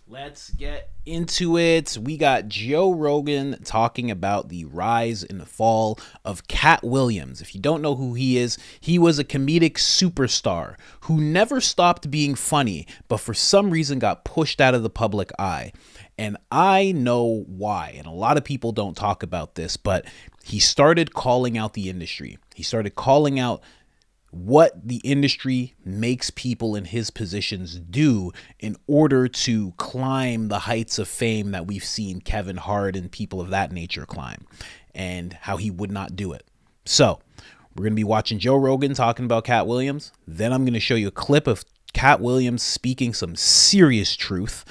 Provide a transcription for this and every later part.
Let's get into it. We got Joe Rogan talking about the rise and the fall of Katt Williams. If you don't know who he is, he was a comedic superstar who never stopped being funny, but for some reason got pushed out of the public eye. And I know why. And a lot of people don't talk about this, but he started calling out the industry. He started calling out what the industry makes people in his positions do in order to climb the heights of fame that we've seen Kevin Hart and people of that nature climb, and how he would not do it. So we're going to be watching Joe Rogan talking about Katt Williams. Then I'm going to show you a clip of Katt Williams speaking some serious truth.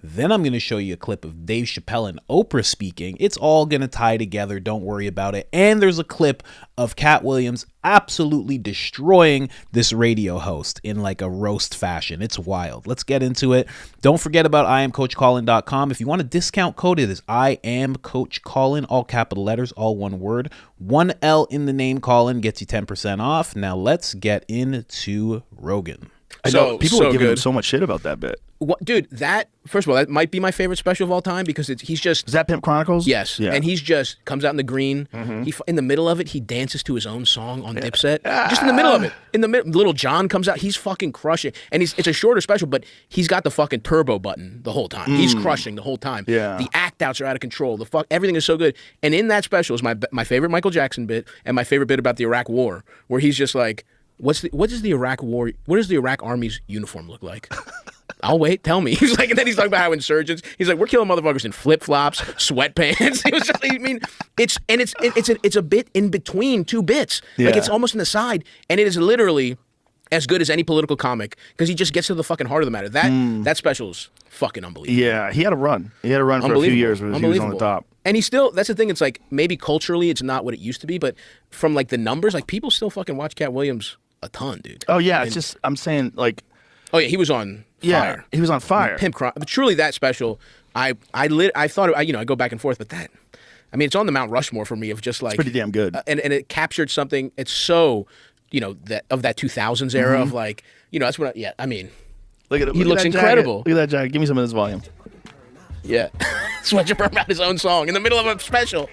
Then I'm going to show you a clip of Dave Chappelle and Oprah speaking. It's all going to tie together. Don't worry about it. And there's a clip of Katt Williams absolutely destroying this radio host in like a roast fashion. It's wild. Let's get into it. Don't forget about IamCoachColin.com. If you want a discount code, it is I am Coach Colin, all capital letters, all one word. 1 L in the name Colin gets you 10% off. Now let's get into Rogan. I know people are giving him so much shit about that bit. What, dude, that, first of all, that might be my favorite special of all time because he's just... Is that Pimp Chronicles? Yes. Yeah. And he's just, comes out in the green. In the middle of it, he dances to his own song on Dipset. Just in the middle of it. In the middle, Little John comes out. He's fucking crushing. And it's a shorter special, but he's got the fucking turbo button the whole time. He's crushing the whole time. Yeah. The act outs are out of control. Everything is so good. And in that special is my favorite Michael Jackson bit and my favorite bit about the Iraq War, where he's just like, what does the Iraq War, what does the Iraq Army's uniform look like? I'll wait. Tell me. He's like, and then he's talking about how insurgents. He's like, we're killing motherfuckers in flip flops, sweatpants. It was just, I mean, it's a bit in between two bits. Yeah. Like it's almost an aside, and it is literally as good as any political comic because he just gets to the fucking heart of the matter. That special's fucking unbelievable. Yeah, he had a run. He had a run for a few years where he was on the top. And he still, that's the thing, it's like, maybe culturally it's not what it used to be, but from like the numbers, like people still fucking watch Katt Williams a ton, dude. Oh yeah, it's just, I'm saying like. Oh yeah, he was on fire. He was on fire. But truly that special, I thought, I go back and forth, but that, I mean, it's on the Mount Rushmore for me of just like. It's pretty damn good. And it captured something, it's so, that of that 2000s era of like, that's what, I mean. Look at it. He looks incredible. Look at that jacket. Give me some of this volume. Yeah. Sweatshirt about his own song in the middle of a special.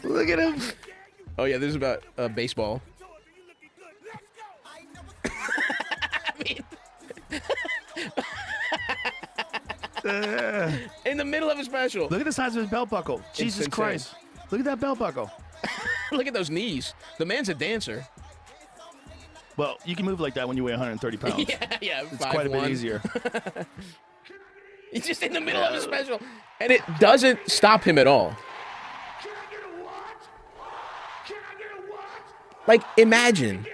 Look at him. Oh yeah, this is about baseball. In the middle of a special. Look at the size of his belt buckle. Jesus Christ. Look at that belt buckle. Look at those knees. The man's a dancer. Well, you can move like that when you weigh 130 pounds. Yeah. It's quite a bit easier. He's just in the middle of a special. And it doesn't stop him at all. Like, imagine.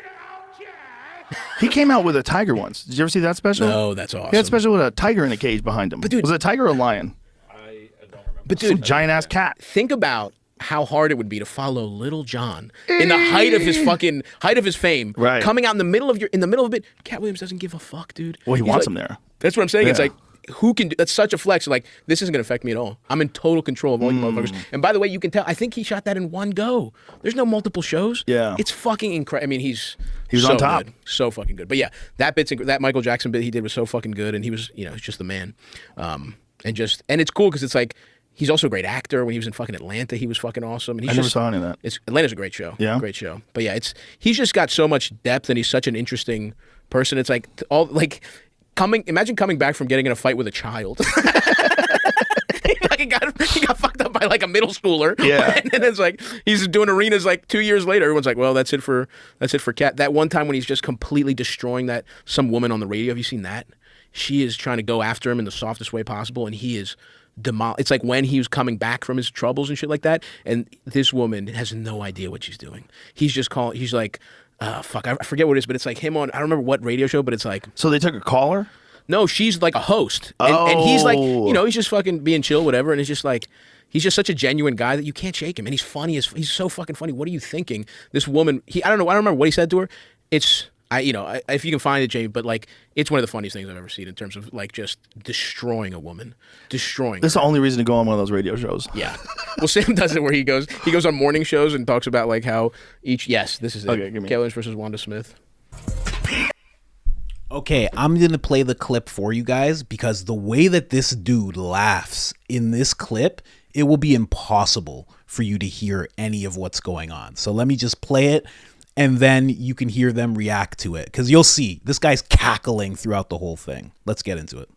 He came out with a tiger once. Did you ever see that special? No, that's awesome. He had a special with a tiger in a cage behind him. But dude, was it a tiger or a lion? I don't remember. But dude, some giant-ass cat. Think about how hard it would be to follow Little John in the height of his fame, right? Coming out in the middle of it. Katt Williams doesn't give a fuck, dude. Well, he He's wants like, him there. That's what I'm saying. Yeah. It's like, who can do that's such a flex. Like, this isn't gonna affect me at all. I'm in total control of all you motherfuckers. And by the way, you can tell. I think he shot that in one go. There's no multiple shows. Yeah, it's fucking incredible. I mean, he was so on top, good. So fucking good. But yeah, that Michael Jackson bit he did was so fucking good, and he was, he's just the man. And it's cool because it's like. He's also a great actor. When he was in fucking Atlanta, he was fucking awesome. And I never saw any of that. Atlanta's a great show. Yeah, great show. But yeah, he's just got so much depth, and he's such an interesting person. It's like imagine coming back from getting in a fight with a child. He got fucked up by like a middle schooler. Yeah, and then it's like he's doing arenas like 2 years later. Everyone's like, well, that's it for Katt. That one time when he's just completely destroying some woman on the radio. Have you seen that? She is trying to go after him in the softest way possible, and he is. It's like when he was coming back from his troubles and shit like that, and this woman has no idea what she's doing. He's just calling. He's like, fuck, I forget what it is, but it's like him on. I don't remember what radio show, but it's like. So they took a caller. No, she's like a host, and he's like, he's just fucking being chill, whatever, and it's just like. He's just such a genuine guy that you can't shake him, and he's funny he's so fucking funny. What are you thinking? This woman, I don't remember what he said to her. It's. If you can find it, Jamie, but like, it's one of the funniest things I've ever seen in terms of like just destroying a woman, destroying. That's the only reason to go on one of those radio shows. Yeah. Well, Sam does it where he goes on morning shows and talks about like how this is it. Okay, give me. Katt Williams versus Wanda Smith. Okay, I'm going to play the clip for you guys because the way that this dude laughs in this clip, it will be impossible for you to hear any of what's going on. So let me just play it and then you can hear them react to it because you'll see this guy's cackling throughout the whole thing. Let's get into it.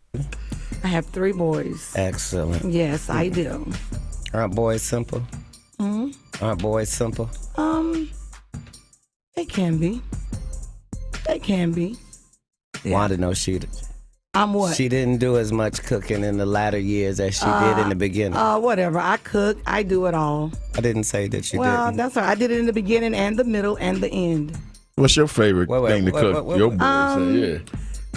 I have 3 boys. Excellent. Yes, I do. Aren't boys simple? Aren't boys simple? They can be. They can be. Wanda knows she What? She didn't do as much cooking in the latter years as she did in the beginning. Whatever. I cook. I do it all. I didn't say that you Well, didn't. that's all right. I did it in the beginning and the middle and the end. What's your favorite thing to cook? Your boys say, yeah.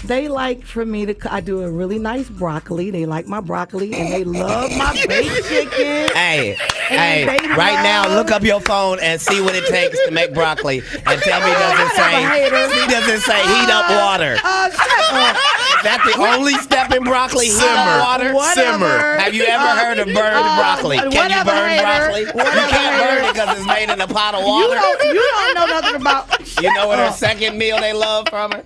They like for me to. I do a really nice broccoli. They like my broccoli and they love my baked chicken. Hey, And they right now, love- look up your phone and see what it takes to make broccoli, and tell me does it say heat up water? Shut up. Is that the only step in broccoli? Heat up water. Whatever. Have you ever heard of burned broccoli? Can you whatever, burn hater. broccoli? You Whatever, can't burn hater. it because it's made in a pot of You water. don't know nothing about. You know what her second meal they love from her?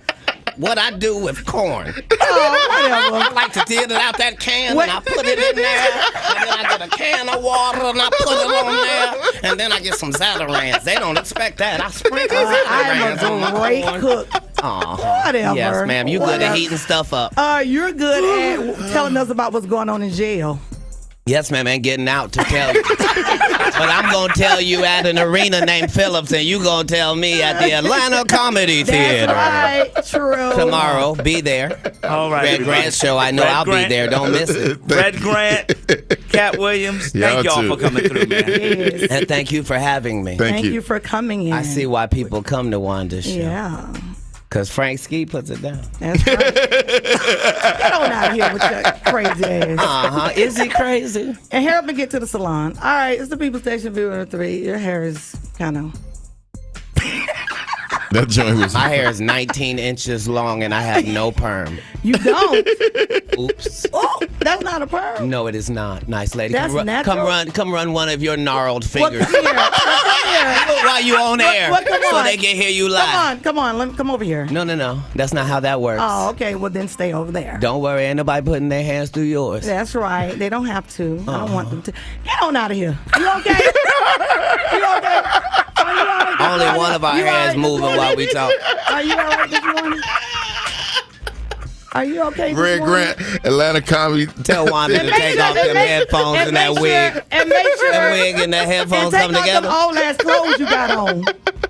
What I do with corn. Whatever. I like to dig it out that can What? and I put it in there. And then I get a can of water and I put it on there. And then I get some Zatarain's. They don't expect that. I sprinkle Zatarain's on my I'm a great corn. cook. Whatever. Yes, ma'am. You good Whatever. at heating stuff up. You're good at telling us about what's going on in jail. Yes, ma'am. And getting out to tell you. But I'm going to tell you at an arena named Phillips, and you going to tell me at the Atlanta Comedy Theater. That's right. True. Tomorrow, be there. All right, Red everybody. Grant show. I know Red I'll Grant. be there. Don't miss it. Red Grant, Katt Williams, Y'all thank y'all too. for coming through, man. Yes. And thank you for having me. Thank Thank you. you for coming in. I see why people come to Wanda's show. Yeah. Because Frank Ski puts it down. That's right. Get on out of here with your crazy ass. Uh-huh. Is he crazy? And help me get to the salon. All right, it's the People Station Viewer 3. Your hair is kind of. That joint was. My hair is 19 inches long and I have no perm. You don't. Oops. Oh, that's not a perm. No, it is not. Nice lady. That's natural. Come run one of your gnarled Well, fingers. come here. Come here. While you on air. Well, come So on. they can hear you live. Come on. Let me come over here. No. That's not how that works. Oh, okay. Well, then stay over there. Don't worry, ain't nobody putting their hands through yours. That's right. They don't have to. I don't want them to. Get on out of here. You okay? You okay? Are you all right this Only morning? one of our You all hands right this moving morning? while we talk. Are you all right this morning? Are you okay this Red morning? Grant, Atlanta Comedy. Tell Wanda to And make take sure- off and them make- headphones and that make wig. sure- And make sure. That wig and the headphones and come take off together. them old ass clothes you got on.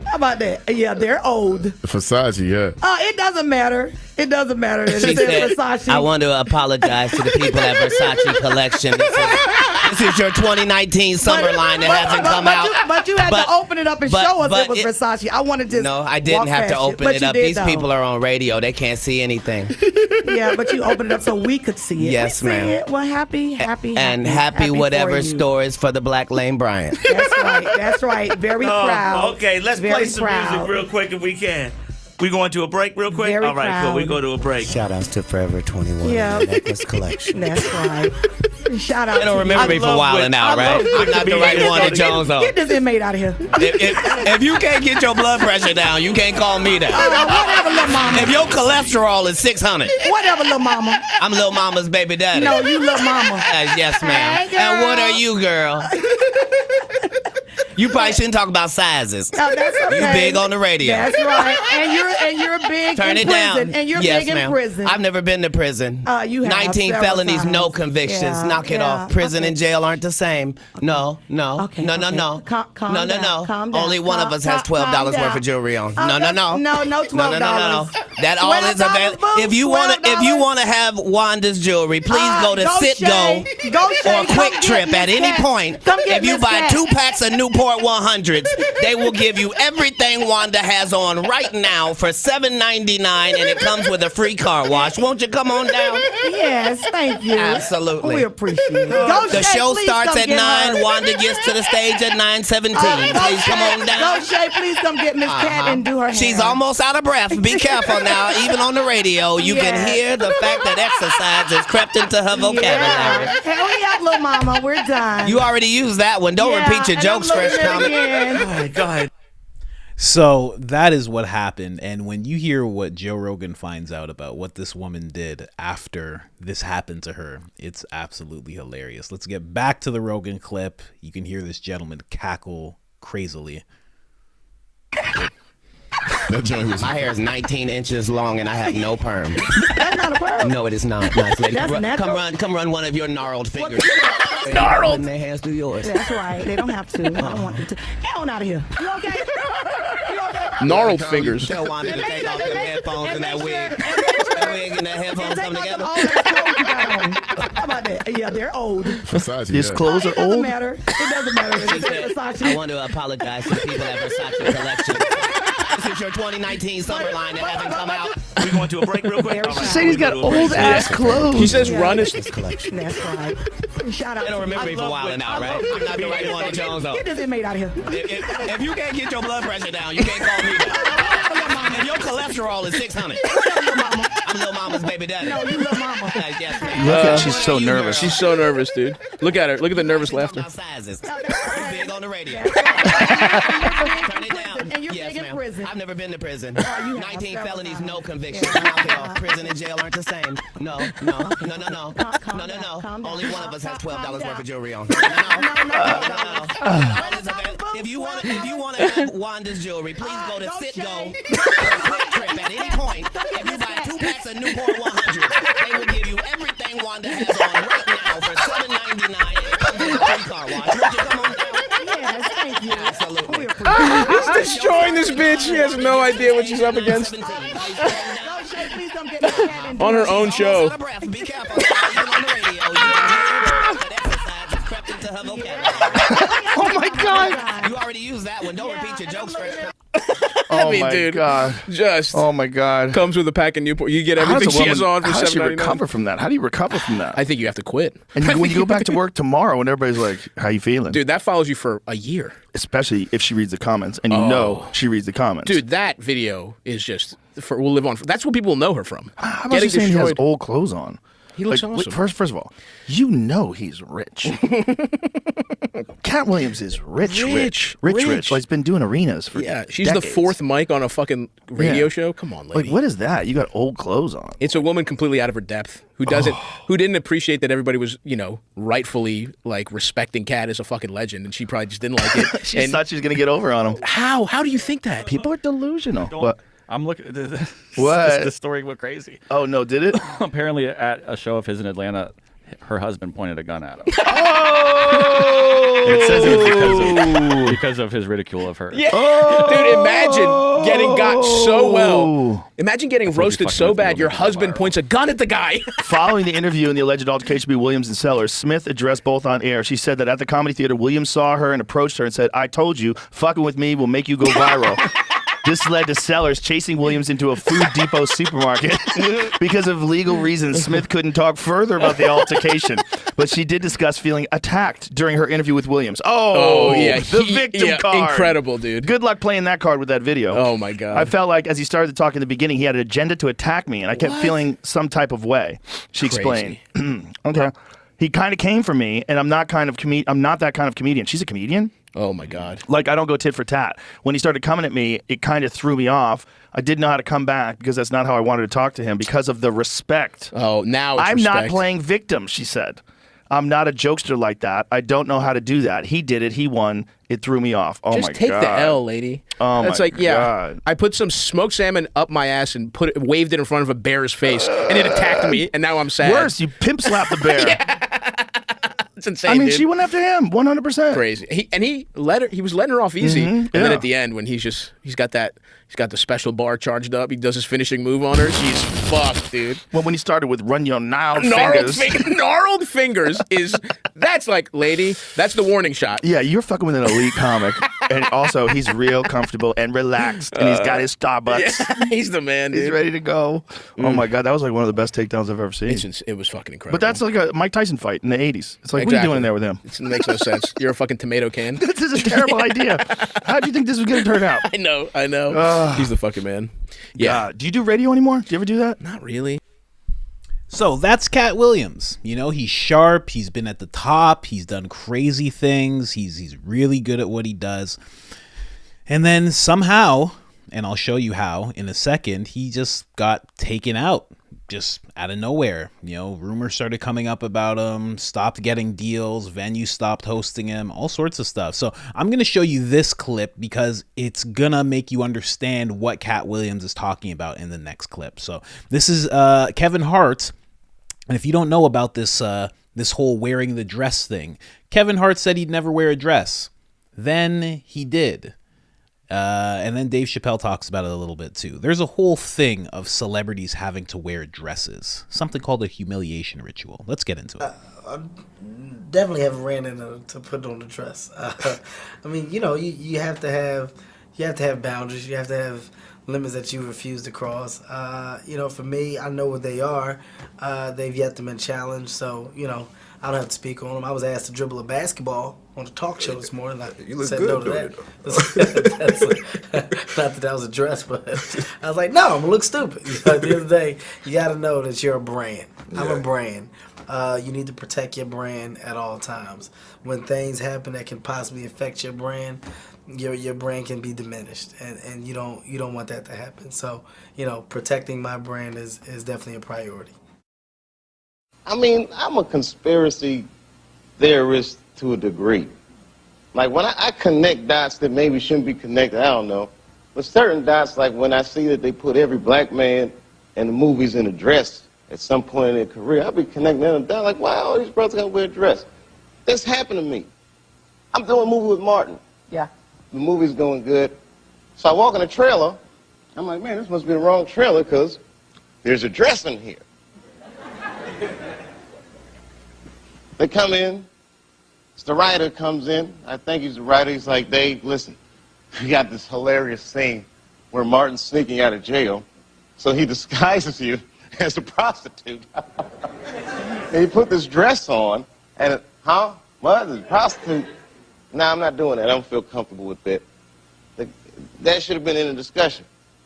How about that? Yeah, they're old. Versace, yeah. It doesn't matter. It doesn't matter. It She says said, Versace. I want to apologize to the people at Versace Collection. This is your 2019 summer line that hasn't come out. But you had to open it up and show us it was Versace. I wanted to. No, I didn't have to open it up. These people are. are on radio. They can't see anything. Yeah, but you opened it up so we could see it. Yes, We see ma'am. it. Well, happy. And happy whatever for you. store is for the Black Lane Bryant. That's right. That's right. Very proud. Okay, let's Very play some proud. music real quick if we can. We going to a break real quick? Very All right, cool. We proud. go to a break. Shout outs to Forever 21 Yeah. and the Necklace Collection. That's right. Shout out. They don't to remember you. me for wilding out, right? I'm not the right one to Jones on. Get this inmate out of here. If you can't get your blood pressure down, you can't call me down. Whatever, little mama. If your cholesterol is 600, Whatever, little mama. I'm Lil Mama's baby daddy. No, you little mama. Yes, ma'am. Hey, And what girl. are you, girl? You probably shouldn't talk about sizes. No, that's okay. You big on the radio. That's right. And you're big Turn in it prison. down. And you're yes, big ma'am. in prison. I've never been to prison. You have 19 several felonies, no times. convictions. Yeah, Knock it yeah. off. Prison Okay. and jail aren't the same. No. Okay, No. Calm No. down. Calm down. Only one of us has Calm $12 down. worth of jewelry on. No, No. no, $12. No. That all is available. $12, If you $12. want to have Wanda's jewelry, please go to Go Citgo Shay. Go Shay. or Come Quick get Trip Miss at any Katt. point. Come get If you Miss buy Katt. 2 packs of Newport 100s, they will give you everything Wanda has on right now for $7.99, and it comes with a free car wash. Won't you come on down? Yes, thank you. Absolutely. We appreciate it. Go The Shay, show please starts come at get 9. her. Wanda gets to the stage at 9:17. Go Please come Shay. on down. Go Shay, please come get Miss Katt and do her hair. She's almost out of breath. Be careful now. Even on the radio, you Yeah. can hear the fact that exercise has crept into her vocabulary. Yeah. Hurry up, little mama. We're done. You already used that one. Don't Yeah, repeat your and jokes, I'm Fresh looking at it Comic. again. All right, go ahead. So that is what happened. And when you hear what Joe Rogan finds out about what this woman did after this happened to her, it's absolutely hilarious. Let's get back to the Rogan clip. You can hear this gentleman cackle crazily. That joint was. My hair is 19 inches long and I have no perm. That's not a perm. No, it is not. Nice lady. That's natural. Come run one of your gnarled fingers. Gnarled. Run their hands through yours. That's right. They don't have to. I don't want them to. Get on out of here. You okay? You okay? Gnarled fingers. Tell Wanda to take off them headphones and that wig. That wig and that headphones come together. How about that? Yeah, they're old. Versace, His yeah. clothes It are doesn't old. matter. It doesn't matter. She It's said, Versace. I want to apologize to the people at Versace Collection. This is your 2019 summer line that hasn't come out. We going to a break real quick? All right. Say he's got We'll do a old break. ass clothes. He says run is Collection. That's right. Shout out. They don't remember me for wilding out, right? I'm not the right one to Jones on. Get this inmate out of here. If you can't get your blood pressure down, you can't call me down. If your cholesterol is 600, I'm Lil Mama's baby daddy. No, you little mama. Yes, ma'am. Look at she's so nervous. She's so nervous, dude. Look at her. Look at the nervous laughter. Sizes. Big on the radio. Turn it down. And you're Yes, big in ma'am. prison. I've never been to prison. you have 19 several felonies, times. no convictions. Prison and jail aren't the same. No. Calm down. Only one of us has $12 worth of jewelry on. If you want to have Wanda's jewelry, please go to Citgo. Quick Trip at any point. If you buy 2 packs of Newport 100, they will give you everything Wanda has on right now for $7.99. It comes with a free car wash. Won't you come on down? Yes, thank you. Absolutely. He's destroying this bitch. She has no idea what she's up against. Please don't get me mad. On her own show. Be careful. Even on the radio, you can hear that exercise has crept into her vocabulary. Oh my god. You already used that one. Don't repeat your jokes. Oh mean, my dude, god. Just Oh my god. comes with a pack of Newport. You get How everything does a she has woman- on for how does she $7.99. recover from that? How do you recover from that? I think you have to quit. And when you go back to work tomorrow, and everybody's like, "How you feeling?" Dude, that follows you for a year. Especially if she reads the comments, and you know she reads the comments. Dude, that video is just will live on. That's what people will know her from. how about you saying he has old clothes on? He looks Like, awesome. First of all, you know he's rich. Katt Williams is rich. Rich. Like he's been doing arenas for Yeah, she's decades. the fourth mic on a fucking radio Yeah. show. Come on, lady. Like, what is that? You got old clothes on. It's a woman completely out of her depth who doesn't, who didn't appreciate that everybody was, rightfully like respecting Katt as a fucking legend, and she probably just didn't like it. She and thought she was gonna get over on him. how? How do you think that? People are delusional. Don't- What? I'm looking. What? The story went crazy. Oh no, did it? Apparently, at a show of his in Atlanta, her husband pointed a gun at him. Oh! It says it was because of his ridicule of her. Yeah. Dude, imagine getting got so well. Oh. Imagine getting what you roasted fucking so with me bad will your make it husband viral. points a gun at the guy. Following the interview and the alleged altercation between Williams and Sellers, Smith addressed both on air. She said that at the Comedy Theater, Williams saw her and approached her and said, "I told you, fucking with me will make you go viral." This led to Sellers chasing Williams into a Food Depot supermarket. Because of legal reasons, Smith couldn't talk further about the altercation, but she did discuss feeling attacked during her interview with Williams. Oh, yeah. the victim card. Incredible, dude. Good luck playing that card with that video. Oh, my God. I felt like as he started to talk in the beginning, he had an agenda to attack me, and I kept feeling some type of way. She explained. Okay. He kind of came for me, and I'm not that kind of comedian. She's a comedian? Oh, my God. Like, I don't go tit for tat. When he started coming at me, it kind of threw me off. I didn't know how to come back because that's not how I wanted to talk to him because of the respect. Oh, now it's I'm not respect. playing victim, she said. I'm not a jokester like that. I don't know how to do that. He did it. He won. It threw me off. Oh, Just my take God. the L, lady. Oh, That's my like, yeah. God. I put some smoked salmon up my ass and waved it in front of a bear's face, and it attacked me, and now I'm sad. Worse, you pimp slapped the bear. It's insane, I mean, dude. she went after him 100%. Crazy. He was letting her off easy, and then yeah. at the end when he's got the special bar charged up, he does his finishing move on her. She's fucked, dude. Well, when he started with run your gnarled fingers. Gnarled fingers that's like, lady, that's the warning shot. Yeah, you're fucking with an elite comic. And also, he's real comfortable and relaxed. And he's got his Starbucks. Yeah, he's the man, dude. He's ready to go. Oh, my God. That was like one of the best takedowns I've ever seen. It was fucking incredible. But that's like a Mike Tyson fight in the 80s. It's like, what are you doing in there with him? It makes no sense. You're a fucking tomato can. This is a terrible idea. How do you think this was going to turn out? I know. He's the fucking man. Yeah. Do you do radio anymore? Do you ever do that? Not really. So that's Katt Williams. He's sharp. He's been at the top. He's done crazy things. He's really good at what he does. And then somehow, and I'll show you how in a second, he just got taken out just out of nowhere. Rumors started coming up about him, stopped getting deals, venues stopped hosting him, all sorts of stuff. So I'm going to show you this clip because it's going to make you understand what Katt Williams is talking about in the next clip. So this is Kevin Hart. And if you don't know about this whole wearing the dress thing, Kevin Hart said he'd never wear a dress. Then he did. And then Dave Chappelle talks about it a little bit too. There's a whole thing of celebrities having to wear dresses, something called a humiliation ritual. Let's get into it. I definitely haven't ran into to put on the dress. I mean, you have to have boundaries. You have to have limits that you refuse to cross. For me, I know what they are. They've yet to been challenged, so I don't have to speak on them. I was asked to dribble a basketball on a talk show this morning. You look good no doing to that. Not that was a dress, but I was like, no, I'm gonna look stupid. At the end of the day, you got to know that you're a brand. I'm a brand. You need to protect your brand at all times. When things happen that can possibly affect your brand, your brand can be diminished, and you don't want that to happen. So protecting my brand is definitely a priority. I mean, I'm a conspiracy theorist to a degree. Like, when I connect dots that maybe shouldn't be connected, I don't know. But certain dots, like when I see that they put every black man in the movies in a dress at some point in their career, I'll be connecting them down like, wow, all these brothers gotta wear a dress. This happened to me. I'm doing a movie with Martin. Yeah. The movie's going good. So I walk in a trailer. I'm like, man, this must be the wrong trailer because there's a dress in here. They come in. The writer comes in. I think he's the writer. He's like, Dave, listen, we got this hilarious scene where Martin's sneaking out of jail. So he disguises you as a prostitute. And he put this dress on. And, what? A prostitute? No, I'm not doing that. I don't feel comfortable with that. That should have been in the discussion.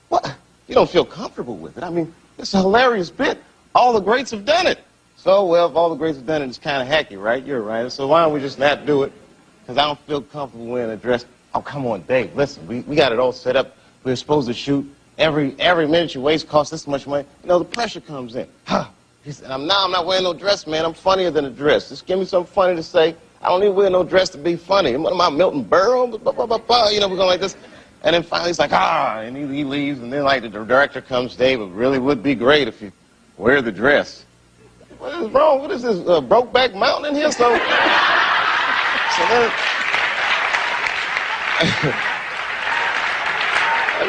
What? You don't feel comfortable with it? I mean, it's a hilarious bit. All the greats have done it. So, well, if all the greats have done it, it's kind of hacky, right? You're right. So why don't we just not do it? Because I don't feel comfortable wearing a dress. Oh, come on, Dave, listen, we got it all set up. We were supposed to shoot. Every minute you waste costs this much money. The pressure comes in. He said, I'm not wearing no dress, man. I'm funnier than a dress. Just give me something funny to say. I don't need to wear no dress to be funny. What am I, Milton Berle? We're going like this. And then finally he's like, and he leaves. And then, like, the director comes, Dave, it really would be great if you wear the dress. What is wrong? What is this, Brokeback Mountain in here? So then,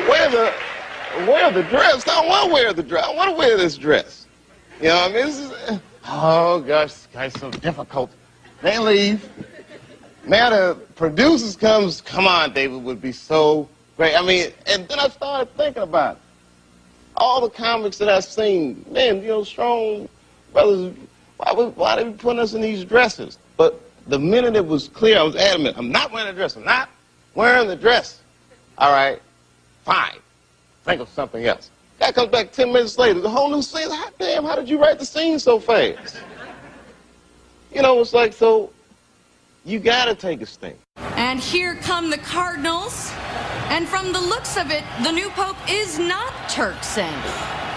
wear the dress. I don't want to wear the dress. I want to wear this dress. You know what I mean? This is, oh, gosh, this guy's so difficult. They leave. Now the producers comes, come on, David, would be so great. I mean, and then I started thinking about it. All the comics that I've seen, man, strong brothers, why they be putting us in these dresses? But the minute it was clear, I was adamant, I'm not wearing a dress. I'm not wearing the dress. All right, fine. Think of something else. Guy comes back 10 minutes later, the whole new scene. Hot damn, how did you write the scene so fast? It's like, so you gotta take a stand. And here come the Cardinals. And from the looks of it, the new pope is not Turkson.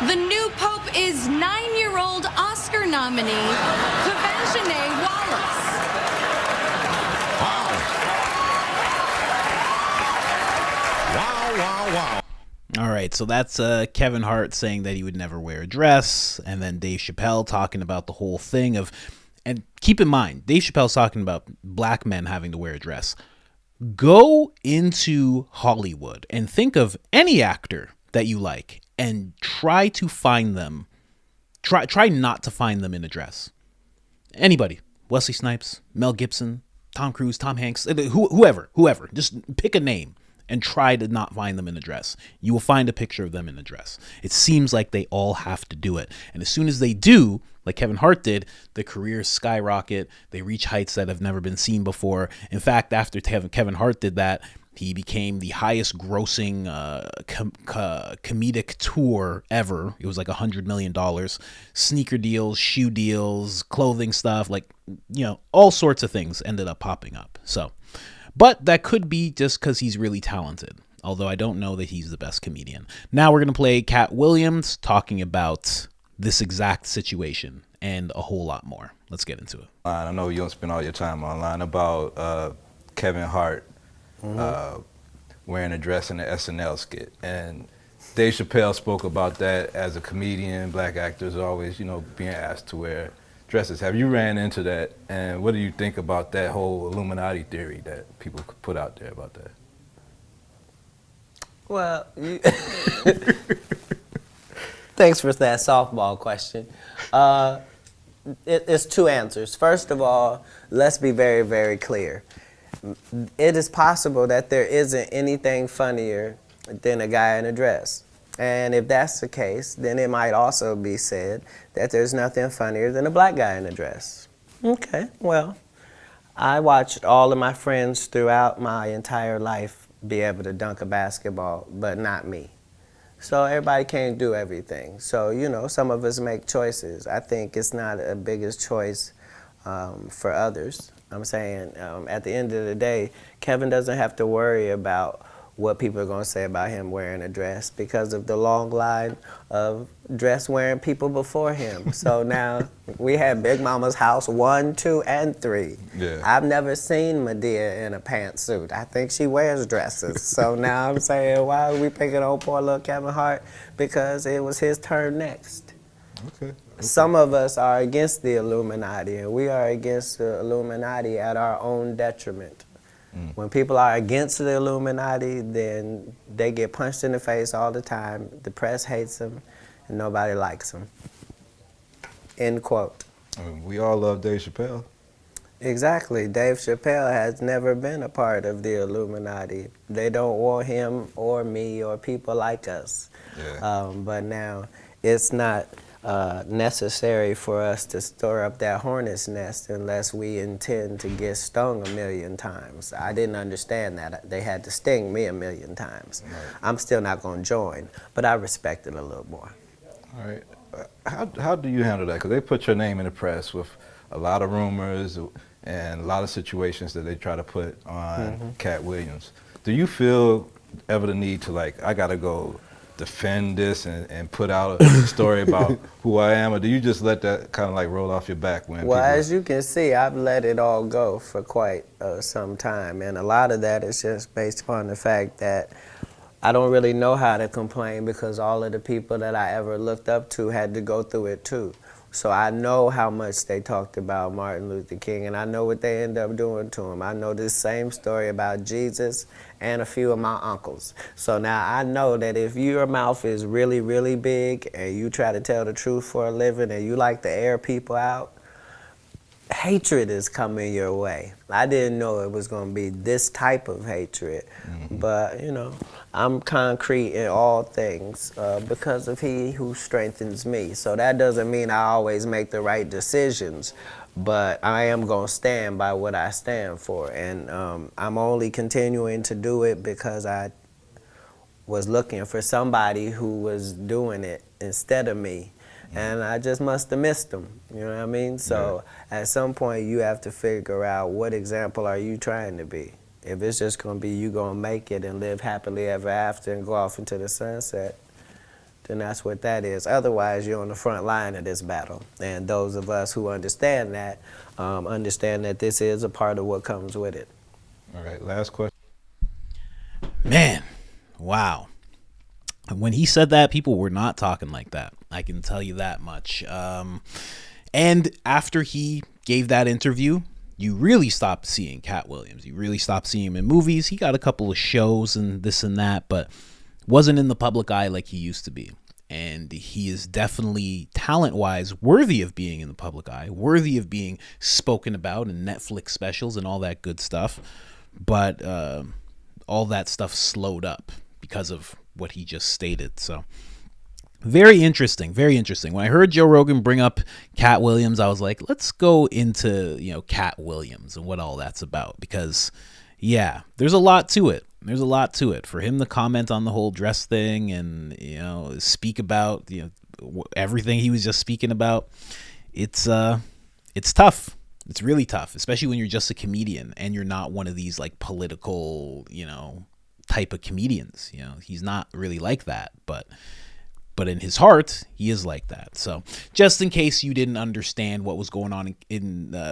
The new pope is 9-year-old Oscar nominee, Kavashane Wallace. Wow. All right, so that's Kevin Hart saying that he would never wear a dress, and then Dave Chappelle talking about the whole thing of, and keep in mind, Dave Chappelle's talking about black men having to wear a dress. Go into Hollywood and think of any actor that you like and try to find them. Try not to find them in a dress. Anybody. Wesley Snipes, Mel Gibson, Tom Cruise, Tom Hanks, whoever. Just pick a name and try to not find them in a dress. You will find a picture of them in a dress. It seems like they all have to do it. And as soon as they do, like Kevin Hart did, the careers skyrocket. They reach heights that have never been seen before. In fact, after Kevin Hart did that, he became the highest grossing comedic tour ever. It was like $100 million. Sneaker deals, shoe deals, clothing stuff, all sorts of things ended up popping up. So, but that could be just because he's really talented. although I don't know that he's the best comedian. Now we're going to play Katt Williams talking about this exact situation and a whole lot more. Let's get into it. I know you don't spend all your time online about Kevin Hart wearing a dress in the SNL skit. And Dave Chappelle spoke about that as a comedian. Black actors are always, being asked to wear dresses. Have you ran into that? And what do you think about that whole Illuminati theory that people put out there about that? Well, thanks for that softball question. It's two answers. First of all, let's be very, very clear. It is possible that there isn't anything funnier than a guy in a dress. And if that's the case, then it might also be said that there's nothing funnier than a black guy in a dress. Okay, well, I watched all of my friends throughout my entire life be able to dunk a basketball, but not me. So everybody can't do everything. So, some of us make choices. I think it's not a biggest choice for others. I'm saying at the end of the day, Kevin doesn't have to worry about what people are going to say about him wearing a dress because of the long line of dress-wearing people before him. So now we had Big Mama's house 1, 2, and 3. Yeah. I've never seen Medea in a pantsuit. I think she wears dresses. So now I'm saying, why are we picking on poor little Kevin Hart? Because it was his turn next. Okay. Some of us are against the Illuminati, and we are against the Illuminati at our own detriment. When people are against the Illuminati, then they get punched in the face all the time. The press hates them, and nobody likes them. End quote. We all love Dave Chappelle. Exactly. Dave Chappelle has never been a part of the Illuminati. They don't want him or me or people like us. Yeah. But now it's not necessary for us to stir up that hornet's nest unless we intend to get stung 1,000,000 times. I didn't understand that. They had to sting me 1,000,000 times. Right. I'm still not going to join, but I respect it a little more. All right. How do you handle that? Because they put your name in the press with a lot of rumors and a lot of situations that they try to put on Katt Williams. Do you feel ever the need to, I got to go defend this and put out a story about who I am, or do you just let that kind of roll off your back when Well, as you can see, I've let it all go for quite some time, and a lot of that is just based upon the fact that I don't really know how to complain because all of the people that I ever looked up to had to go through it too. So I know how much they talked about Martin Luther King, and I know what they end up doing to him. I know this same story about Jesus and a few of my uncles. So now I know that if your mouth is really, really big and you try to tell the truth for a living and you like to air people out, hatred is coming your way. I didn't know it was going to be this type of hatred, but I'm concrete in all things because of He who strengthens me. So that doesn't mean I always make the right decisions, but I am going to stand by what I stand for, and I'm only continuing to do it because I was looking for somebody who was doing it instead of me. And I just must have missed them, you know what I mean? So at some point you have to figure out what example are you trying to be. If it's just going to be you going to make it and live happily ever after and go off into the sunset, then that's what that is. Otherwise, you're on the front line of this battle. And those of us who understand that this is a part of what comes with it. All right, last question. Man, wow. When he said that, people were not talking like that. I can tell you that much. And after he gave that interview, you really stopped seeing Katt Williams. You really stopped seeing him in movies. He got a couple of shows and this and that, but wasn't in the public eye like he used to be. And he is definitely, talent-wise, worthy of being in the public eye, worthy of being spoken about in Netflix specials and all that good stuff. But all that stuff slowed up because of what he just stated. So very interesting, very interesting. When I heard Joe Rogan bring up Katt Williams, I was like, let's go into, Katt Williams and what all that's about, because there's a lot to it. There's a lot to it for him to comment on the whole dress thing and, speak about, everything he was just speaking about. It's tough. It's really tough, especially when you're just a comedian and you're not one of these political, type of comedians. You know, he's not really like that, but in his heart, he is like that. So just in case you didn't understand what was going on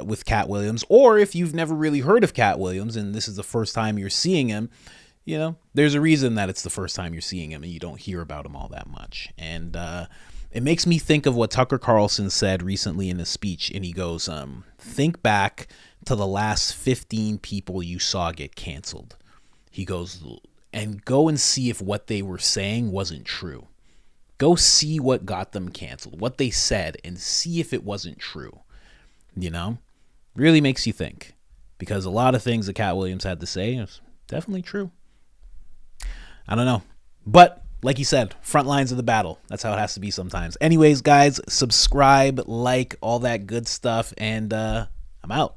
with Katt Williams, or if you've never really heard of Katt Williams and this is the first time you're seeing him, you know, there's a reason that it's the first time you're seeing him and you don't hear about him all that much. And it makes me think of what Tucker Carlson said recently in a speech. And he goes, think back to the last 15 people you saw get canceled. He goes, and go and see if what they were saying wasn't true. Go see what got them canceled, what they said, and see if it wasn't true. You know, really makes you think, because a lot of things that Katt Williams had to say is definitely true. I don't know, but like he said, front lines of the battle. That's how it has to be sometimes. Anyways, guys, subscribe, like, all that good stuff, and I'm out.